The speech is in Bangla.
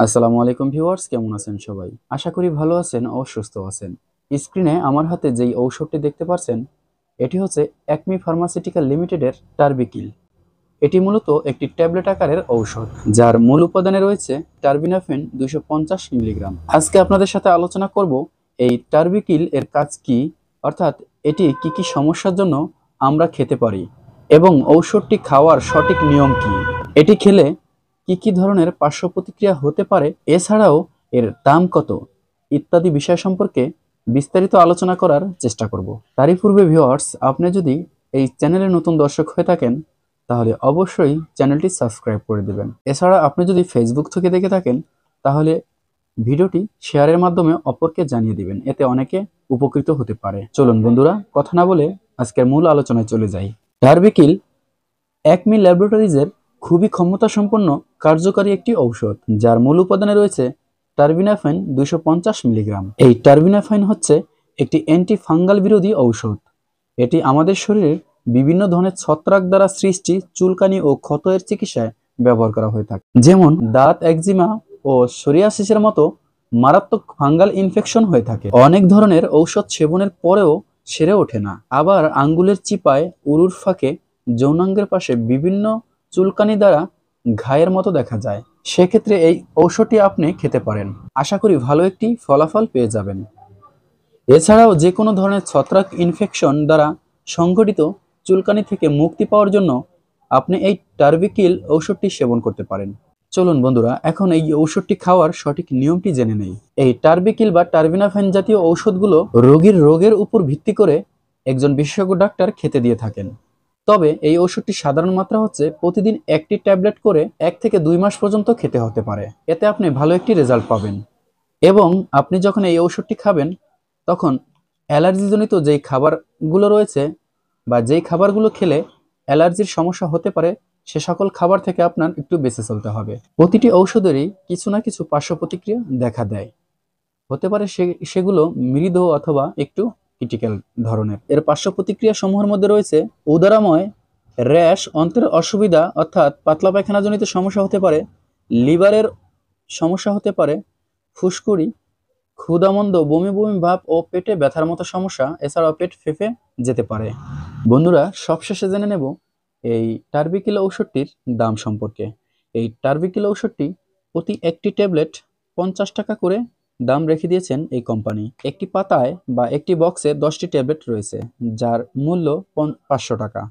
আসসালামু আলাইকুম ভিউয়ার্স, কেমন আছেন সবাই? আশা করি ভালো আছেন ও সুস্থ আছেন। স্ক্রিনে আমার হাতে যেই ঔষধটি দেখতে পাচ্ছেন, এটি হচ্ছে অ্যাকমি ফার্মাসিউটিক্যাল লিমিটেডের টার্বিকিল। এটি মূলত একটি ট্যাবলেট আকারের ঔষধ, যার মূল উপাদানে রয়েছে টার্বিনাফেন 250 মিলিগ্রাম। আজকে আপনাদের সাথে আলোচনা করব এই টার্বিকিল এর কাজ কি, অর্থাৎ এটি কি কি সমস্যার জন্য আমরা খেতে পারি এবং ঔষধটি খাওয়ার সঠিক নিয়ম কি, এটি খেলে কি কি ধরনের পার্শ্ব প্রতিক্রিয়া হতে পারে, এছাড়াও এর দাম কত ইত্যাদি বিষয় সম্পর্কে বিস্তারিত আলোচনা করার চেষ্টা করব। তারই পূর্বে ভিউয়ার্স, আপনি যদি এই চ্যানেলের নতুন দর্শক হয়ে থাকেন তাহলে অবশ্যই চ্যানেলটি সাবস্ক্রাইব করে দেবেন। এছাড়া আপনি যদি ফেসবুক থেকে দেখে থাকেন তাহলে ভিডিওটি শেয়ারের মাধ্যমে অপরকে জানিয়ে দিবেন, এতে অনেকে উপকৃত হতে পারে। চলুন বন্ধুরা, কথা না বলে আজকের মূল আলোচনায় চলে যাই। টার্বিকিল অ্যাকমি ল্যাবরেটরিজের খুবই ক্ষমতাসম্পন্ন কার্যকারী একটি ঔষধ, যার মূল উপাদানে রয়েছে টার্বিনাফাইন 250 মিলিগ্রাম। এই টার্বিনাফাইন হচ্ছে একটি অ্যান্টি ফাঙ্গাল বিরোধী ঔষধ। এটি আমাদের শরীরের বিভিন্ন ধরনের ছত্রাক দ্বারা সৃষ্টি চুলকানি ও ক্ষতের চিকিৎসায় ব্যবহার করা হয়ে থাকে, যেমন দাঁত, একজিমা ও সোরিয়াসিসের মতো মারাত্মক ফাঙ্গাল ইনফেকশন হয়ে থাকে। অনেক ধরনের ঔষধ সেবনের পরেও সেরে ওঠে না। আবার আঙ্গুলের চিপায়, উরুর ফাঁকে, যৌনাঙ্গের পাশে বিভিন্ন চুলকানি দ্বারা ঘায়ের মতো দেখা যায়। সেক্ষেত্রে এই ঔষধটি আপনি খেতে পারেন, আশা করি ভালো একটি ফলাফল পেয়ে যাবেন। এছাড়াও যে কোনো ধরনের ছত্রাক ইনফেকশন দ্বারা সংঘটিত চুলকানি থেকে মুক্তি পাওয়ার জন্য আপনি এই টার্বিকিল ঔষধটি সেবন করতে পারেন। চলুন বন্ধুরা, এখন এই ঔষধটি খাওয়ার সঠিক নিয়মটি জেনে নেই। এই টার্বিকিল বা টার্বিনাফেন জাতীয় ঔষধগুলো রোগীর রোগের উপর ভিত্তি করে একজন বিশেষজ্ঞ ডাক্তার খেতে দিয়ে থাকেন। তবে এই ঔষধটি সাধারণ মাত্রা হচ্ছে প্রতিদিন একটি ট্যাবলেট করে 1 থেকে 2 মাস পর্যন্ত খেতে হতে পারে। এতে আপনি ভালো একটি রেজাল্ট পাবেন। এবং আপনি যখন এই ঔষধটি খাবেন তখন অ্যালার্জিজনিত যেই খাবারগুলো রয়েছে বা যেই খাবারগুলো খেলে অ্যালার্জির সমস্যা হতে পারে, সে সকল খাবার থেকে আপনার একটু বেঁচে চলতে হবে। প্রতিটি ঔষধেরই কিছু না কিছু পার্শ্ব প্রতিক্রিয়া দেখা দেয়, হতে পারে সেগুলো মৃদু অথবা একটু ক্রিটিক্যাল ধরনের। এর পার্শ্ব প্রতিক্রিয়া সমূহের মধ্যে রয়েছে উদারাময়, র্যাশ, অন্ত্রের অসুবিধা অর্থাৎ পাতলা পায়খানাজনিত সমস্যা হতে পারে, লিভারের সমস্যা হতে পারে, ফুসকুড়ি, ক্ষুধামন্দ, বমি বমি ভাব ও পেটে ব্যথার মতো সমস্যা, এছাড়াও পেট ফেঁপে যেতে পারে। বন্ধুরা, সবশেষে জেনে নেব এই টার্বিকিল ঔষধটির দাম সম্পর্কে। এই টার্বিকিল ঔষধটি প্রতি একটি ট্যাবলেট 50 টাকা করে দাম রেখে দিয়েছেন এই কোম্পানি। একটি পাতায় বা একটি বক্সে 10টি ট্যাবলেট রয়েছে, যার মূল্য 500 টাকা।